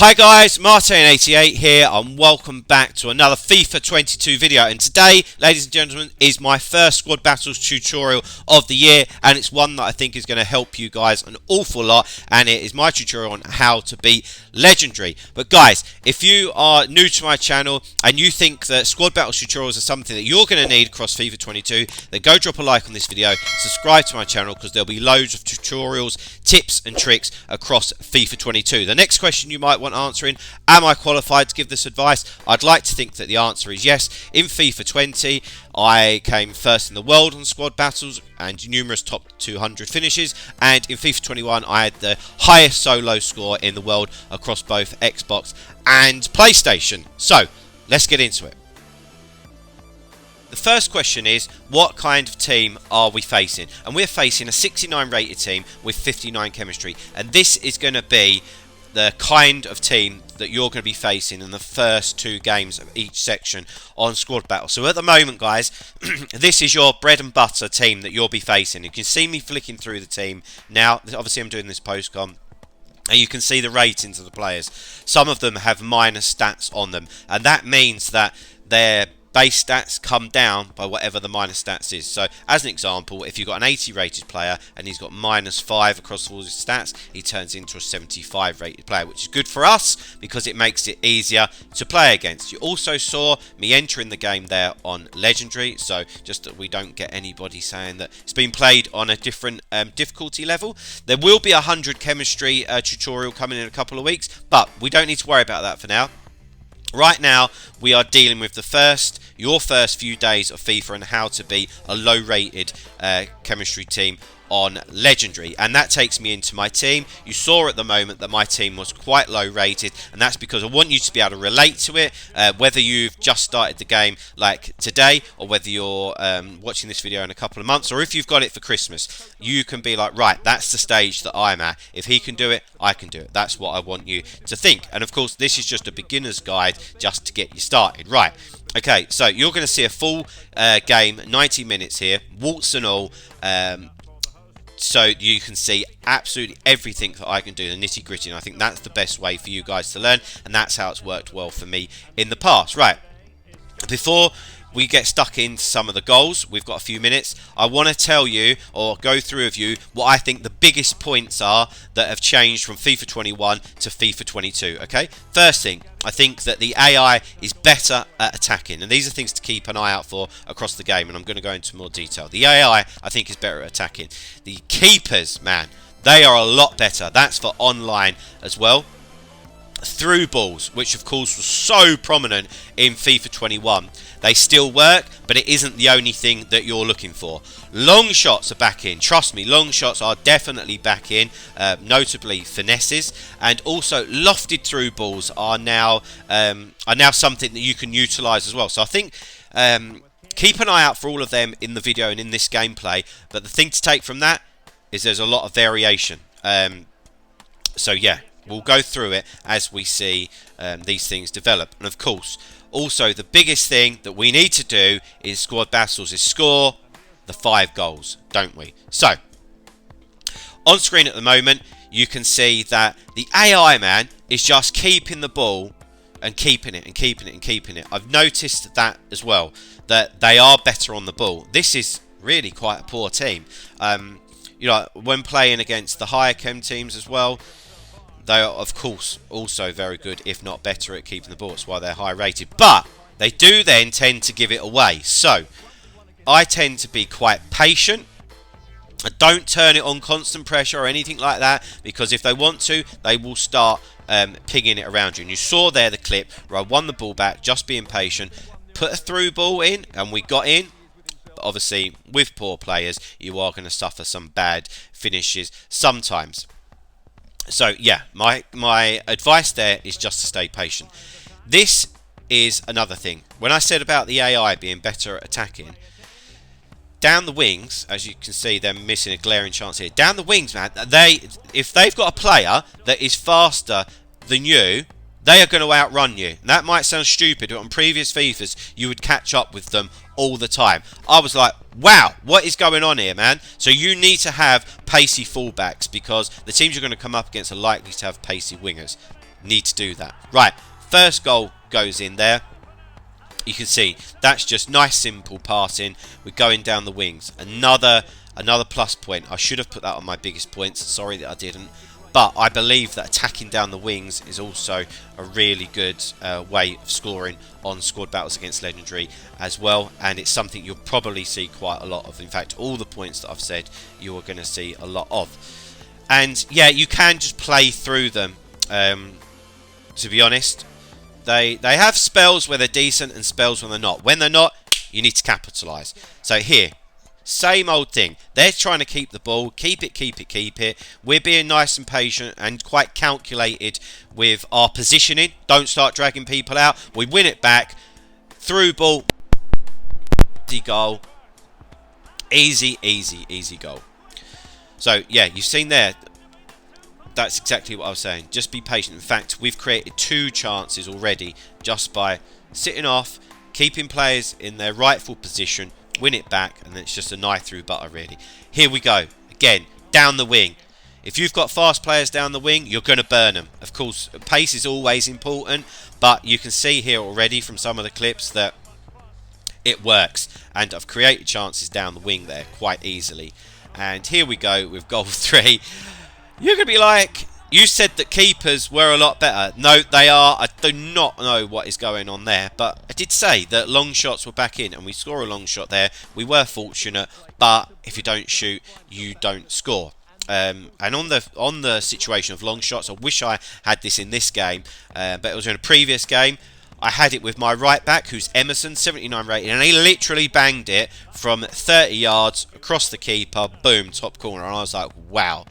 Hi guys, Martin88 here and welcome back to another FIFA 22 video, and today, ladies and gentlemen, is my first squad battles tutorial of the year, and it's one that I think is going to help you guys an awful lot, and it is my tutorial on how to beat Legendary. But guys, if you are new to my channel and you think that squad battles tutorials are something that you're going to need across FIFA 22, then go drop a like on this video, subscribe to my channel because there'll be loads of tutorials, tips and tricks across FIFA 22. The next question you might want answering: am I qualified to give this advice? I'd like to think that the answer is yes. In FIFA 20 I came first in the world on squad battles and numerous top 200 finishes, and in FIFA 21 I had the highest solo score in the world across both Xbox and PlayStation. So let's get into it. The first question is, what kind of team are we facing? And we're facing a 69 rated team with 59 chemistry, and this is going to be the kind of team that you're going to be facing in the first two games of each section on squad battle. So at the moment, guys, this is your bread and butter team that you'll be facing. You can see me flicking through the team now. Obviously I'm doing this post-com, and you can see the ratings of the players. Some of them have minus stats on them, and that means that their base stats come down by whatever the minus stats is. So as an example, if you've got an 80 rated player and he's got -5 across all his stats, he turns into a 75 rated player, which is good for us because it makes it easier to play against. You also saw me entering the game there on Legendary, so just that we don't get anybody saying that it's been played on a different difficulty level. There will be a 100 chemistry tutorial coming in a couple of weeks, but we don't need to worry about that for now. Right now, we are dealing with your first few days of FIFA and how to be a low-rated chemistry team on Legendary, and that takes me into my team. You saw at the moment that my team was quite low rated, and that's because I want you to be able to relate to it, whether you've just started the game like today, or whether you're watching this video in a couple of months, or if you've got it for Christmas. You can be like, right, that's the stage that I'm at. If he can do it, I can do it. That's what I want you to think. And of course, this is just a beginner's guide just to get you started. Right, okay, so you're going to see a full game, 90 minutes here, warts and all, so you can see absolutely everything that I can do, the nitty gritty, and I think that's the best way for you guys to learn, and that's how it's worked well for me in the past. Right, before we get stuck into some of the goals, we've got a few minutes, I want to tell you, or go through with you, what I think the biggest points are that have changed from FIFA 21 to FIFA 22, okay? First thing, I think that the AI is better at attacking, and these are things to keep an eye out for across the game, and I'm going to go into more detail. The AI, I think, is better at attacking. The keepers, man, they are a lot better. That's for online as well. Through balls, which of course was so prominent in FIFA 21, they still work, but it isn't the only thing that you're looking for. Long shots are back in. Trust me, long shots are definitely back in, notably finesses, and also lofted through balls are now something that you can utilize as well. So I think keep an eye out for all of them in the video and in this gameplay, but the thing to take from that is there's a lot of variation. So yeah, we'll go through it as we see these things develop. And of course, also the biggest thing that we need to do in squad battles is score the 5 goals, don't we? So, on screen at the moment, you can see that the AI, man, is just keeping the ball and keeping it and keeping it and keeping it. I've noticed that as well, that they are better on the ball. This is really quite a poor team. You know, when playing against the higher chem teams as well, they are, of course, also very good, if not better, at keeping the ball. That's why they're high rated. But they do then tend to give it away. So I tend to be quite patient. I don't turn it on constant pressure or anything like that, because if they want to, they will start pinging it around you. And you saw there the clip where I won the ball back, just being patient, put a through ball in, and we got in. But obviously, with poor players, you are going to suffer some bad finishes sometimes. So yeah, my advice there is just to stay patient. This is another thing. When I said about the AI being better at attacking, down the wings, as you can see, they're missing a glaring chance here. Down the wings, man, if they've got a player that is faster than you, they are going to outrun you. And that might sound stupid, but on previous FIFAs, you would catch up with them all the time. I was like, wow, what is going on here, man? So you need to have pacey fullbacks, because the teams you're going to come up against are likely to have pacey wingers. Need to do that. Right, first goal goes in there. You can see that's just nice simple passing. We're going down the wings. Another plus point. I should have put that on my biggest points. Sorry that I didn't. But I believe that attacking down the wings is also a really good way of scoring on squad battles against Legendary as well. And it's something you'll probably see quite a lot of. In fact, all the points that I've said, you are going to see a lot of. And yeah, you can just play through them. To be honest, they have spells where they're decent and spells when they're not. When they're not, you need to capitalise. So here, same old thing. They're trying to keep the ball. Keep it. We're being nice and patient and quite calculated with our positioning. Don't start dragging people out. We win it back. Through ball. Easy goal. Easy goal. So, yeah, you've seen there. That's exactly what I was saying. Just be patient. In fact, we've created 2 chances already just by sitting off, keeping players in their rightful position, win it back, and then it's just a knife through butter, really. Here we go. Again, down the wing. If you've got fast players down the wing, you're going to burn them. Of course, pace is always important, but you can see here already from some of the clips that it works. And I've created chances down the wing there quite easily. And here we go with goal 3. You're going to be like, you said that keepers were a lot better. No, they are. I do not know what is going on there. But I did say that long shots were back in. And we score a long shot there. We were fortunate. But if you don't shoot, you don't score. And on the situation of long shots, I wish I had this in this game. But it was in a previous game. I had it with my right back, who's Emerson, 79 rated. And he literally banged it from 30 yards across the keeper. Boom, top corner. And I was like, wow.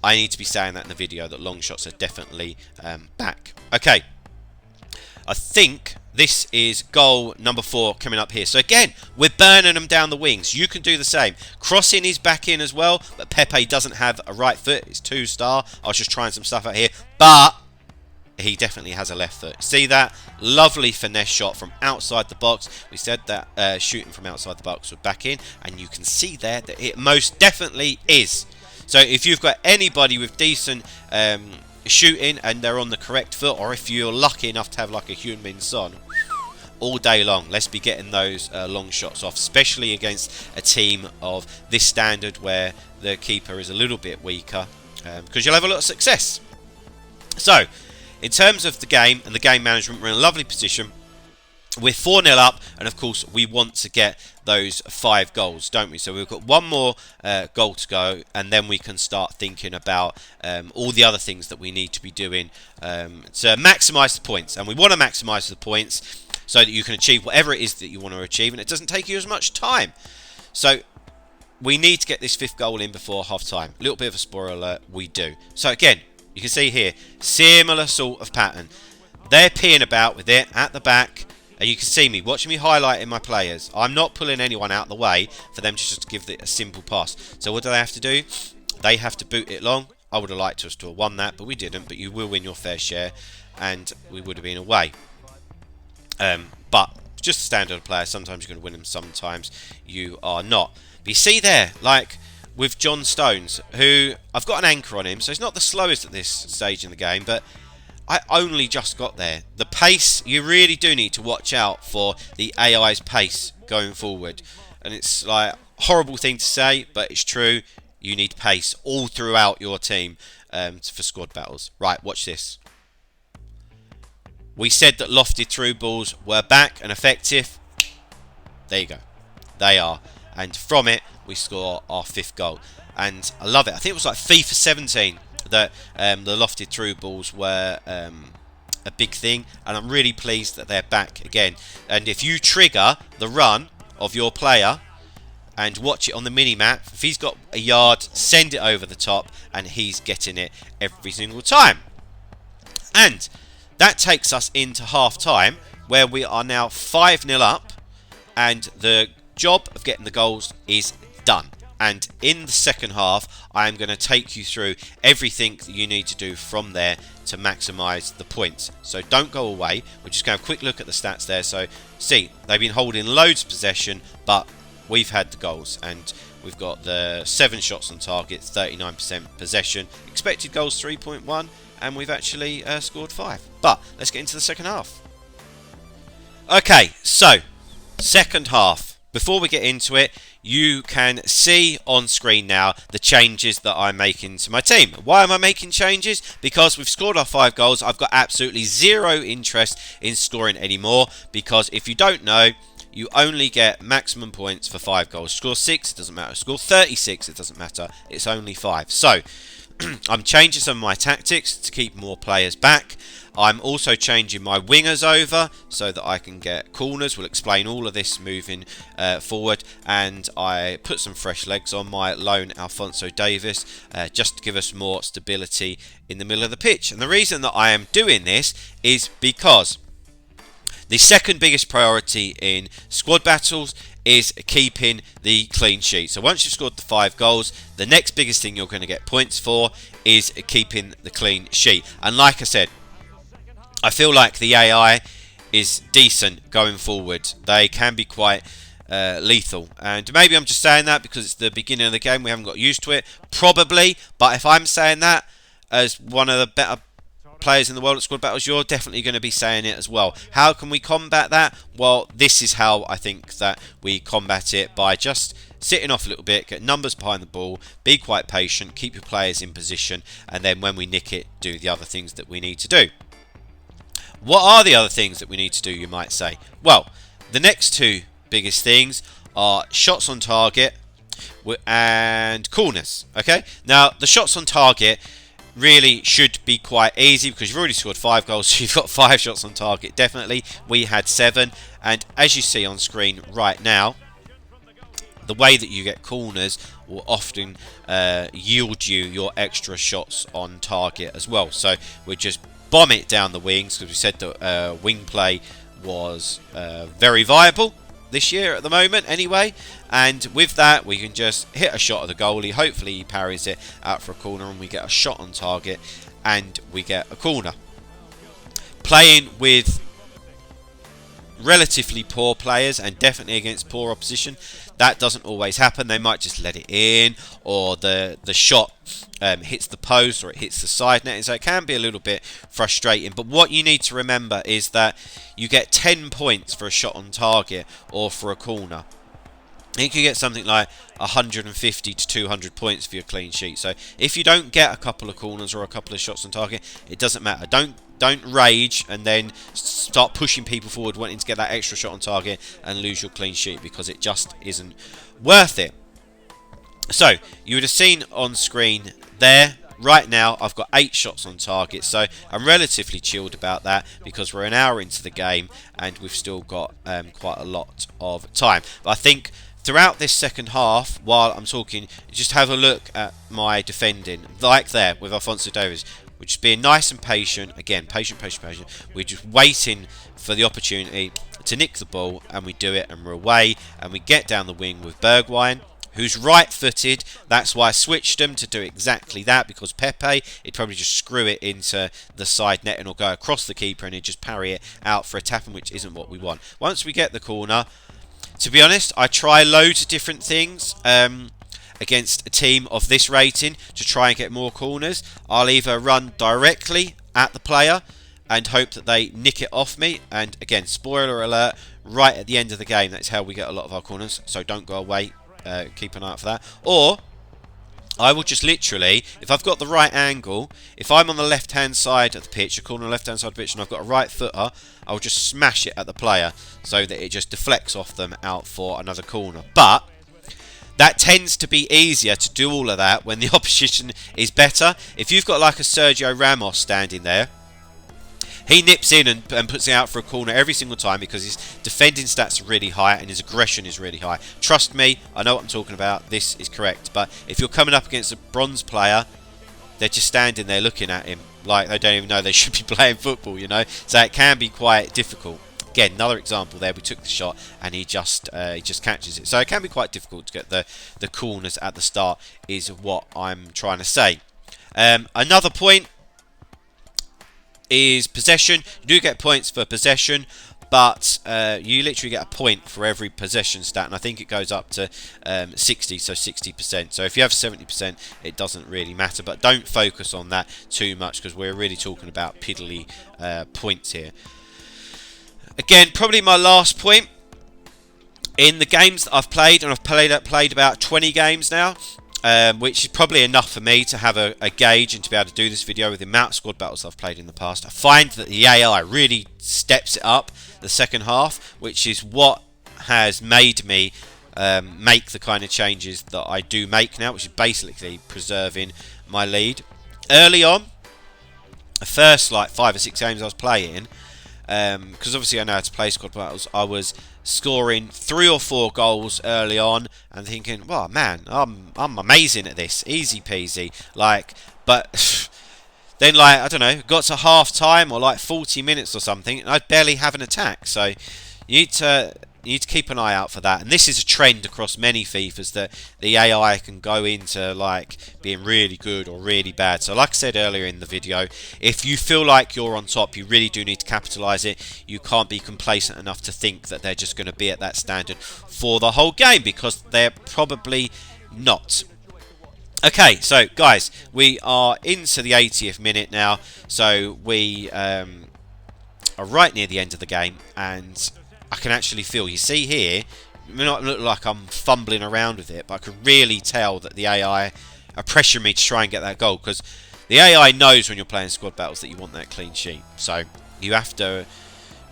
I need to be saying that in the video, that long shots are definitely back. Okay, I think this is goal number 4 coming up here. So again, we're burning them down the wings. You can do the same. Crossing is back in as well, but Pepe doesn't have a right foot. It's 2-star. I was just trying some stuff out here, but he definitely has a left foot. See that? Lovely finesse shot from outside the box. We said that shooting from outside the box was back in, and you can see there that it most definitely is. So if you've got anybody with decent shooting and they're on the correct foot, or if you're lucky enough to have like a Heung-min Son, all day long, let's be getting those long shots off, especially against a team of this standard where the keeper is a little bit weaker, because you'll have a lot of success. So, in terms of the game and the game management, we're in a lovely position. We're 4-0 up, and of course we want to get those 5 goals, don't we? So we've got one more goal to go, and then we can start thinking about all the other things that we need to be doing to maximise the points. And we want to maximise the points so that you can achieve whatever it is that you want to achieve, and it doesn't take you as much time. So we need to get this 5th goal in before half-time. A little bit of a spoiler alert, we do. So again, you can see here, similar sort of pattern. They're peeing about with it at the back. And you can see me, watching me highlighting my players. I'm not pulling anyone out of the way for them to just give it a simple pass. So what do they have to do? They have to boot it long. I would have liked us to have won that, but we didn't. But you will win your fair share, and we would have been away. But just a standard player. Sometimes you're going to win them, sometimes you are not. But you see there, like with John Stones, who I've got an anchor on him, so he's not the slowest at this stage in the game, but I only just got there. The pace, you really do need to watch out for the AI's pace going forward. And it's like a horrible thing to say, but it's true. You need pace all throughout your team for squad battles. Right, watch this. We said that lofted through balls were back and effective. There you go. They are. And from it, we score our 5th goal. And I love it. I think it was like FIFA 17 that the lofted through balls were a big thing, and I'm really pleased that they're back again. And if you trigger the run of your player and watch it on the mini-map, if he's got a yard, send it over the top, and he's getting it every single time. And that takes us into half-time, where we are now 5-0 up, and the job of getting the goals is done. And in the second half, I am going to take you through everything that you need to do from there to maximise the points. So don't go away. We're just going to have a quick look at the stats there. So see, they've been holding loads of possession, but we've had the goals. And We've got the 7 shots on target, 39% possession, expected goals 3.1, and we've actually scored 5. But let's get into the second half. Okay, so second half. Before we get into it, you can see on screen now the changes that I'm making to my team. Why am I making changes? Because we've scored our 5 goals. I've got absolutely zero interest in scoring anymore, because if you don't know, you only get maximum points for 5 goals. Score 6, it doesn't matter. Score 36, it doesn't matter. It's only 5. So, I'm changing some of my tactics to keep more players back. I'm also changing my wingers over so that I can get corners. We'll explain all of this moving forward. And I put some fresh legs on my lone Alphonso Davies just to give us more stability in the middle of the pitch. And the reason that I am doing this is because the second biggest priority in squad battles is keeping the clean sheet. So once you've scored the 5 goals, the next biggest thing you're going to get points for is keeping the clean sheet. And like I said, I feel like the AI is decent going forward. They can be quite lethal. And maybe I'm just saying that because it's the beginning of the game, we haven't got used to it. Probably. But if I'm saying that as one of the better players in the world at squad battles, you're definitely going to be saying it as well. How can we combat that? Well, this is how I think that we combat it, by just sitting off a little bit, get numbers behind the ball, be quite patient, keep your players in position, and then when we nick it, do the other things that we need to do. What are the other things that we need to do, you might say? Well, the next 2 biggest things are shots on target and corners. Okay, now the shots on target really should be quite easy because you've already scored 5 goals, so you've got 5 shots on target definitely. We had 7, and as you see on screen right now, the way that you get corners will often yield you your extra shots on target as well. So we just bomb it down the wings, because we said that wing play was very viable this year at the moment anyway, and with that we can just hit a shot at the goalie. Hopefully he parries it out for a corner and we get a shot on target and we get a corner. Playing with relatively poor players, and definitely against poor opposition, that doesn't always happen. They might just let it in, or the shot hits the post, or it hits the side net, so it can be a little bit frustrating. But what you need to remember is that you get 10 points for a shot on target or for a corner. You can get something like 150 to 200 points for your clean sheet. So if you don't get a couple of corners or a couple of shots on target, it doesn't matter. Don't rage and then start pushing people forward wanting to get that extra shot on target and lose your clean sheet, because it just isn't worth it. So you would have seen on screen there, right now I've got 8 shots on target, so I'm relatively chilled about that because we're an hour into the game and we've still got quite a lot of time. But I think throughout this second half, while I'm talking, just have a look at my defending, like there with Alphonso Davies. We're just being nice and patient. Again, patient. We're just waiting for the opportunity to nick the ball, and we do it, and we're away, and we get down the wing with Bergwijn, who's right-footed. That's why I switched him to do exactly that, because Pepe, he'd probably just screw it into the side net and or go across the keeper and he'd just parry it out for a tap-in, which isn't what we want. Once we get the corner, to be honest, I try loads of different things against a team of this rating to try and get more corners. I'll either run directly at the player and hope that they nick it off me, and again, spoiler alert, right at the end of the game, that's how we get a lot of our corners, so don't go away, keep an eye out for that. Or I will just literally, if I've got the right angle, if I'm on the left hand side of the pitch, a corner on the left hand side of the pitch, and I've got a right footer, I'll just smash it at the player so that it just deflects off them out for another corner. But that tends to be easier to do all of that when the opposition is better. If you've got like a Sergio Ramos standing there, he nips in and puts it out for a corner every single time because his defending stats are really high and his aggression is really high. Trust me, I know what I'm talking about. This is correct. But if you're coming up against a bronze player, they're just standing there looking at him like they don't even know they should be playing football, you know. So it can be quite difficult. Again, another example there. We took the shot and he just catches it. So it can be quite difficult to get the corners at the start, is what I'm trying to say. Another point is possession. You do get points for possession, but you literally get a point for every possession stat, and I think it goes up to 60, so 60%. So if you have 70%, it doesn't really matter, but don't focus on that too much because we're really talking about piddly points here. Again, probably my last point. In the games that I've played, and I've played about 20 games now, which is probably enough for me to have a gauge and to be able to do this video with the amount of squad battles I've played in the past. I find that the AI really steps it up the second half, which is what has made me make the kind of changes that I do make now, which is basically preserving my lead. Early on, the first like 5 or 6 games I was playing, because obviously I know how to play squad battles, I was scoring 3 or 4 goals early on and thinking, well, man, I'm amazing at this, easy peasy. Like, but then, like, I don't know, got to half time or like 40 minutes or something, and I'd barely have an attack. So you need to keep an eye out for that. And this is a trend across many FIFAs, that the AI can go into like being really good or really bad. So like I said earlier in the video, if you feel like you're on top, you really do need to capitalise it. You can't be complacent enough to think that they're just going to be at that standard for the whole game, because they're probably not. Okay, so guys, we are into the 80th minute now. So we are right near the end of the game, and I can actually feel, you see here, it may not look like I'm fumbling around with it, but I can really tell that the AI are pressuring me to try and get that goal, because the AI knows when you're playing squad battles that you want that clean sheet. So you have to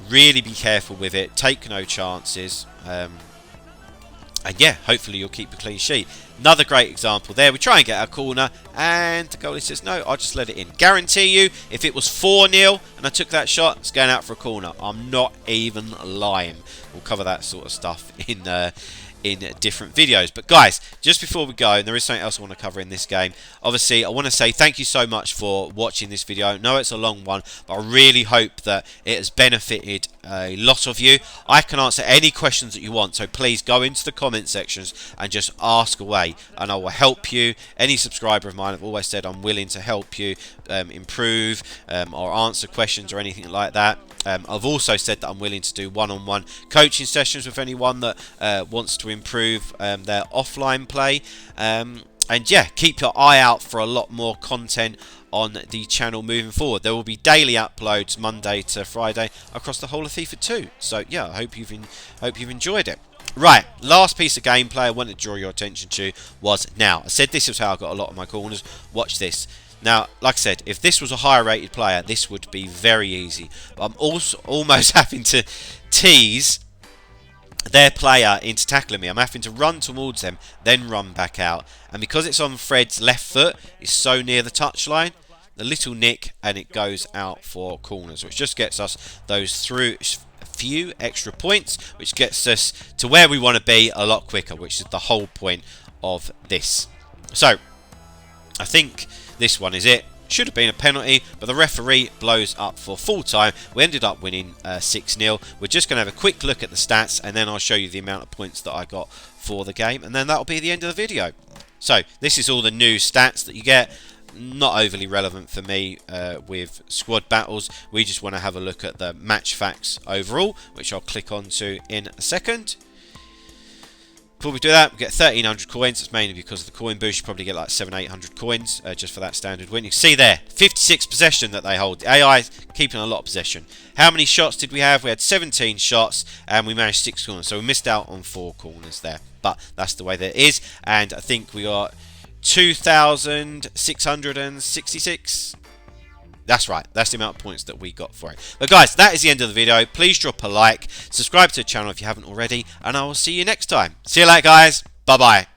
really be careful with it, take no chances, and yeah, hopefully you'll keep a clean sheet. Another great example there. We try and get a corner, and the goalie says, no, I'll just let it in. Guarantee you, if it was 4-0 and I took that shot, it's going out for a corner. I'm not even lying. We'll cover that sort of stuff in different videos. But guys, just before we go, and there is something else I want to cover in this game, obviously I want to say thank you so much for watching this video. I know it's a long one, but I really hope that it has benefited a lot of you. I can answer any questions that you want, so please go into the comment sections and just ask away, and I will help you. Any subscriber of mine, I've always said I'm willing to help you improve or answer questions or anything like that. I've also said that I'm willing to do one-on-one coaching sessions with anyone that wants to improve their offline play. And yeah, keep your eye out for a lot more content on the channel moving forward. There will be daily uploads Monday to Friday across the whole of FIFA 2. So yeah, I hope you've enjoyed it. Right, last piece of gameplay I wanted to draw your attention to was now. I said this is how I got a lot of my corners. Watch this. Now, like I said, if this was a higher rated player, this would be very easy. But I'm also almost having to tease their player into tackling me. I'm having to run towards them, then run back out. And because it's on Fred's left foot, it's so near the touchline, the little nick, and it goes out for corners, which just gets us those through a few extra points, which gets us to where we want to be a lot quicker, which is the whole point of this. So, I think this one is it. Should have been a penalty, but the referee blows up for full time. We ended up winning 6-0. We're just going to have a quick look at the stats, and then I'll show you the amount of points that I got for the game, and then that'll be the end of the video. So this is all the new stats that you get. Not overly relevant for me with squad battles. We just want to have a look at the match facts overall, which I'll click on to in a second. Before we do that, we get 1,300 coins. That's mainly because of the coin boost. You probably get like 700-800 coins just for that standard win. You can see there, 56 possession that they hold. The AI is keeping a lot of possession. How many shots did we have? We had 17 shots, and we managed 6 corners. So we missed out on 4 corners there. But that's the way that it is. And I think we got 2,666. That's right, that's the amount of points that we got for it. But guys, that is the end of the video. Please drop a like, subscribe to the channel if you haven't already, and I will see you next time. See you later, guys. Bye-bye.